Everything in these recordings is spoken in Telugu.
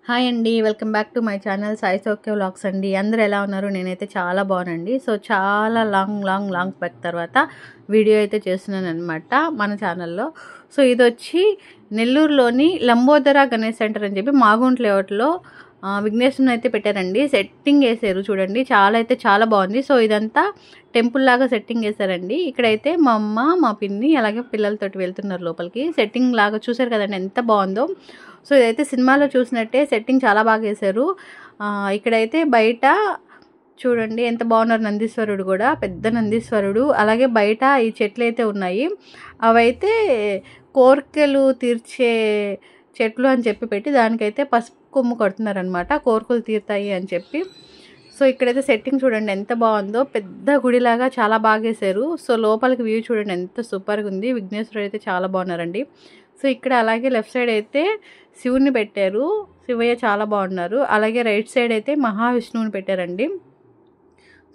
హాయ్ అండి. Welcome back to my channel Sai Saukhya vlogs అండి. అందరూ ఎలా ఉన్నారు? నేనైతే చాలా బాగున్నానండి. సో చాలా లాంగ్ బ్యాక్ తర్వాత వీడియో అయితే చేస్తున్నానన్నమాట మన ఛానల్లో. సో ఇదొచ్చి నెల్లూరులోని లంబోదర గణేష్ సెంటర్ అని చెప్పి మాగుంట లేఅవుట్లో విఘ్నేశ్వరుని అయితే పెట్టారండి. సెట్టింగ్ వేసారు చూడండి, చాలా బాగుంది. సో ఇదంతా టెంపుల్ లాగా సెట్టింగ్ వేసారండి. ఇక్కడైతే మా అమ్మ, మా పిన్ని అలాగే పిల్లలతోటి వెళ్తున్నారు లోపలికి. సెట్టింగ్ లాగా చూసారు కదండి ఎంత బాగుందో. సో ఇదైతే సినిమాలో చూసినట్టే సెట్టింగ్ చాలా బాగా వేశారు. ఇక్కడైతే బయట చూడండి ఎంత బాగున్నారు. నందీశ్వరుడు కూడా పెద్ద నందీశ్వరుడు. అలాగే బయట ఈ చెట్లు అయితే ఉన్నాయి, అవైతే కోరికలు తీర్చే చెట్లు అని చెప్పి పెట్టి దానికైతే పసుపు కొమ్ము కడుతున్నారనమాట, కోరికలు తీరుతాయి అని చెప్పి. సో ఇక్కడైతే సెట్టింగ్ చూడండి ఎంత బాగుందో, పెద్ద గుడిలాగా చాలా బాగా వేశారు. సో లోపలికి వ్యూ చూడండి ఎంత సూపర్గా ఉంది. విఘ్నేశ్వరుడు అయితే చాలా బాగున్నారండి. సో ఇక్కడ అలాగే లెఫ్ట్ సైడ్ అయితే శివుని పెట్టారు, శివయ్య చాలా బాగున్నారు. అలాగే రైట్ సైడ్ అయితే మహావిష్ణువుని పెట్టారండి.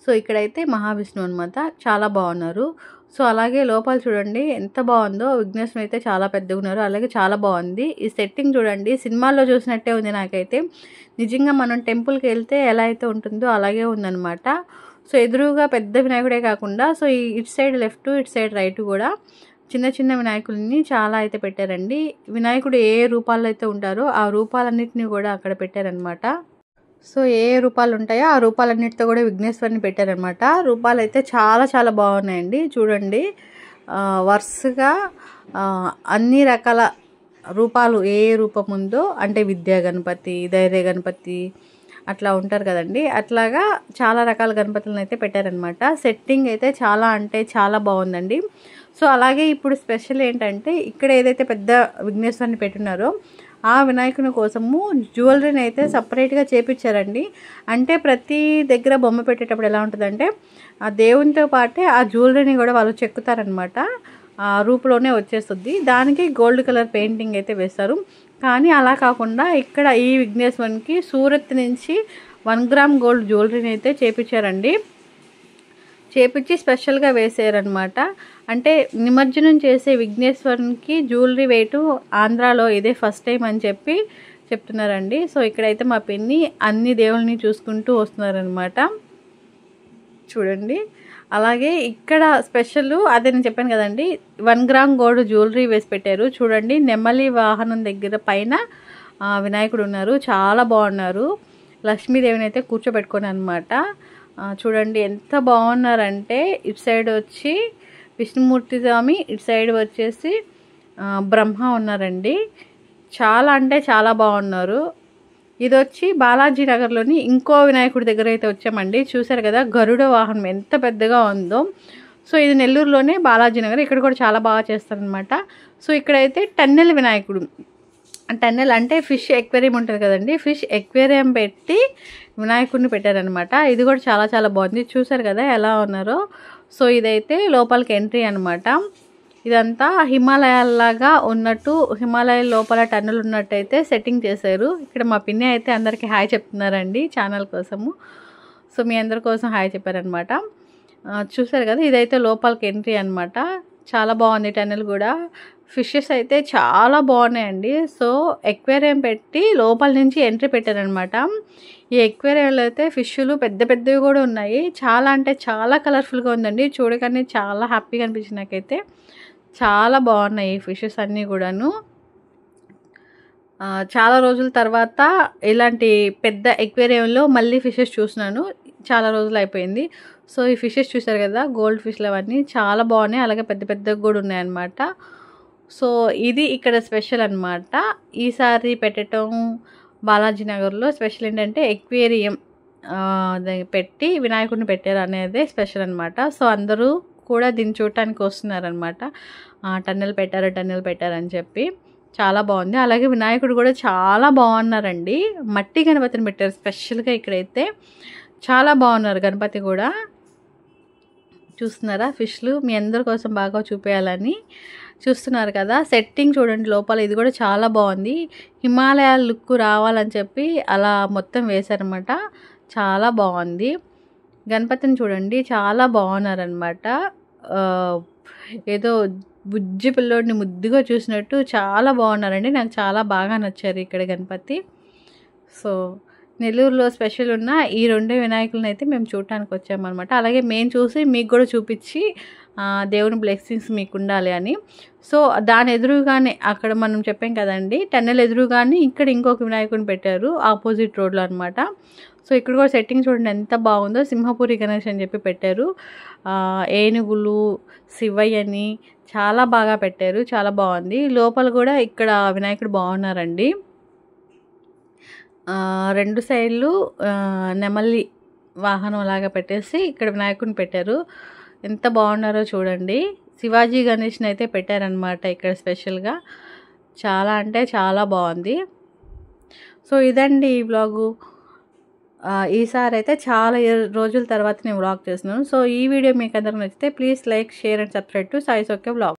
సో ఇక్కడైతే మహావిష్ణువు అనమాట, చాలా బాగున్నారు. సో అలాగే లోపల చూడండి ఎంత బాగుందో. విఘ్నేశ్వరుడు అయితే చాలా పెద్దగా ఉన్నారు, అలాగే చాలా బాగుంది. ఈ సెట్టింగ్ చూడండి సినిమాల్లో చూసినట్టే ఉంది నాకైతే. నిజంగా మనం టెంపుల్కి వెళ్తే ఎలా అయితే ఉంటుందో అలాగే ఉందన్నమాట. సో ఎదురుగా పెద్ద వినాయకుడే కాకుండా సో ఇటు సైడ్ లెఫ్ట్, ఇటు సైడ్ రైట్ కూడా చిన్న చిన్న వినాయకుల్ని చాలా అయితే పెట్టారండి. వినాయకుడు ఏ రూపాల్లో అయితే ఉంటారో ఆ రూపాలన్నిటిని కూడా అక్కడ పెట్టారనమాట. సో ఏ రూపాలు ఉంటాయో ఆ రూపాలన్నిటితో కూడా విఘ్నేశ్వరుని పెట్టారనమాట. రూపాలు అయితే చాలా బాగున్నాయండి. చూడండి వరుసగా అన్ని రకాల రూపాలు ఏ రూపం ఉందో, అంటే విద్యా గణపతి, ధైర్య గణపతి అట్లా ఉంటారు కదండి, అట్లాగా చాలా రకాల గణపతులను అయితే పెట్టారనమాట. సెట్టింగ్ అయితే చాలా బాగుందండి. సో అలాగే ఇప్పుడు స్పెషల్ ఏంటంటే ఇక్కడ ఏదైతే పెద్ద విఘ్నేశ్వరుని పెట్టున్నారో ఆ వినాయకుని కోసము జ్యువెలరీని అయితే సపరేట్గా చేపించారండి. అంటే ప్రతి దగ్గర బొమ్మ పెట్టేటప్పుడు ఎలా ఉంటుందంటే ఆ దేవునితో పాటే ఆ జ్యువెలరీని కూడా వాళ్ళు చెక్కుతారనమాట, ఆ రూపులోనే వచ్చేస్తుంది. దానికి గోల్డ్ కలర్ పెయింటింగ్ అయితే వేస్తారు. కానీ అలా కాకుండా ఇక్కడ ఈ విఘ్నేశ్వరునికి సూరత్ నుంచి 1 గ్రామ్ గోల్డ్ జ్యువెలరీని అయితే చేపించారండి. చేపించి స్పెషల్గా వేసారనమాట. అంటే నిమజ్జనం చేసే విఘ్నేశ్వరునికి జ్యువెలరీ వేటు ఆంధ్రాలో ఇదే ఫస్ట్ టైం అని చెప్పి చెప్తున్నారండి. సో ఇక్కడైతే మా పిన్ని అన్ని దేవుల్ని చూసుకుంటూ వస్తున్నారనమాట చూడండి. అలాగే ఇక్కడ స్పెషల్ అదే నేను చెప్పాను కదండి, 1 గ్రామ్ గోల్డ్ జ్యువెలరీ వేసి పెట్టారు. చూడండి నెమలి వాహనం దగ్గర పైన వినాయకుడు ఉన్నారు, చాలా బాగున్నారు. లక్ష్మీదేవిని అయితే కూర్చోబెట్టుకొని అనమాట. చూడండి ఎంత బాగున్నారంటే ఇటు సైడ్ వచ్చి విష్ణుమూర్తి స్వామి, ఇటు సైడ్ వచ్చేసి బ్రహ్మ ఉన్నారండి. చాలా బాగున్నారు. ఇది వచ్చి బాలాజీ నగర్లోని ఇంకో వినాయకుడి దగ్గర అయితే వచ్చామండి. చూసారు కదా గరుడ వాహనం ఎంత పెద్దగా ఉందో. సో ఇది నెల్లూరులోనే బాలాజీ నగర్, ఇక్కడ కూడా చాలా బాగా చేస్తారనమాట. సో ఇక్కడైతే టన్నెల్ వినాయకుడు, టన్నెల్ అంటే ఫిష్ ఎక్వేరియం ఉంటుంది కదండి, ఫిష్ ఎక్వేరియం పెట్టి వినాయకుడిని పెట్టారనమాట. ఇది కూడా చాలా బాగుంది. చూసారు కదా ఎలా ఉన్నారో. సో ఇదైతే లోపలికి ఎంట్రీ అనమాట. ఇదంతా హిమాలయాల్లాగా ఉన్నట్టు, హిమాలయ లోపల టన్నులు ఉన్నట్టయితే సెట్టింగ్ చేశారు. ఇక్కడ మా పిన్ని అయితే అందరికీ హాయ్ చెప్తున్నారండి ఛానల్ కోసము. సో మీ అందరి కోసం హాయ్ చెప్పారనమాట. చూసారు కదా ఇదైతే లోపలికి ఎంట్రీ అనమాట. చాలా బాగుంది టన్నెల్ కూడా. ఫిషెస్ అయితే చాలా బాగున్నాయండి. సో ఎక్వేరియం పెట్టి లోపల నుంచి ఎంట్రీ పెట్టారనమాట. ఈ ఎక్వేరియంలో అయితే ఫిష్లు పెద్దవి కూడా ఉన్నాయి. చాలా కలర్ఫుల్గా ఉందండి. చూడగానే చాలా హ్యాపీగా అనిపించింది నాకైతే. చాలా బాగున్నాయి ఈ ఫిషెస్ అన్నీ కూడాను. చాలా రోజుల తర్వాత ఇలాంటి పెద్ద ఎక్వేరియంలో మళ్ళీ ఫిషెస్ చూస్తున్నాను, చాలా రోజులు అయిపోయింది. సో ఈ ఫిషెస్ చూసారు కదా గోల్డ్ ఫిష్లు అవన్నీ చాలా బాగున్నాయి, అలాగే పెద్దగా కూడా ఉన్నాయన్నమాట. సో ఇది ఇక్కడ స్పెషల్ అనమాట. ఈసారి పెట్టడం బాలాజీ నగర్లో స్పెషల్ ఏంటంటే ఎక్వేరియం పెట్టి వినాయకుడిని పెట్టారు అనేది స్పెషల్ అనమాట. సో అందరూ కూడా దీన్ని చూడటానికి వస్తున్నారనమాట. టన్నెల్ పెట్టారని చెప్పి చాలా బాగుంది. అలాగే వినాయకుడు కూడా చాలా బాగున్నారండి. మట్టి గణపతిని పెట్టారు స్పెషల్గా. ఇక్కడైతే చాలా బాగున్నారు గణపతి కూడా. చూస్తున్నారా ఫిష్లు మీ అందరి కోసం బాగా చూపించాలని చూస్తున్నారు కదా. సెట్టింగ్ చూడండి లోపల, ఇది కూడా చాలా బాగుంది. హిమాలయ లుక్ రావాలని చెప్పి అలా మొత్తం వేశారనమాట. చాలా బాగుంది. గణపతిని చూడండి చాలా బాగున్నారనమాట. ఏదో బుజ్జి పిల్లోడిని ముద్దుగా చూసినట్టు చాలా బాగున్నారండి. నాకు చాలా బాగా నచ్చారు ఇక్కడ గణపతి. సో నెల్లూరులో స్పెషల్ ఉన్న ఈ 2 వినాయకులను అయితే మేము చూడటానికి వచ్చామన్నమాట. అలాగే మేము చూసి మీకు కూడా చూపించి దేవుని బ్లెస్సింగ్స్ మీకు ఉండాలి అని. సో దాని ఎదురుగానే అక్కడ మనం చెప్పాం కదండి, టన్నెల్ ఎదురుగానే ఇక్కడ ఇంకొక వినాయకుడిని పెట్టారు ఆపోజిట్ రోడ్లో అనమాట. సో ఇక్కడ కూడా సెట్టింగ్ చూడండి ఎంత బాగుందో. సింహపురి గణేష్ అని చెప్పి పెట్టారు. ఏనుగులు, శివయ్యని చాలా బాగా పెట్టారు, చాలా బాగుంది. లోపల కూడా ఇక్కడ వినాయకుడు బాగున్నారండి. 2 సైడ్లు నెమలి వాహనం లాగా పెట్టేసి ఇక్కడ వినాయకుడిని పెట్టారు. ఎంత బాగున్నారో చూడండి. శివాజీ గణేష్ని అయితే పెట్టారనమాట ఇక్కడ స్పెషల్గా. చాలా అంటే చాలా బాగుంది. సో ఇదండి ఈ వ్లాగు. ఈసారి అయితే చాలా రోజుల తర్వాత నేను వ్లాగ్ చేస్తున్నాను. సో ఈ వీడియో మీకు అందరికి నచ్చితే please like, share and subscribe to Sai Saukhya vlog.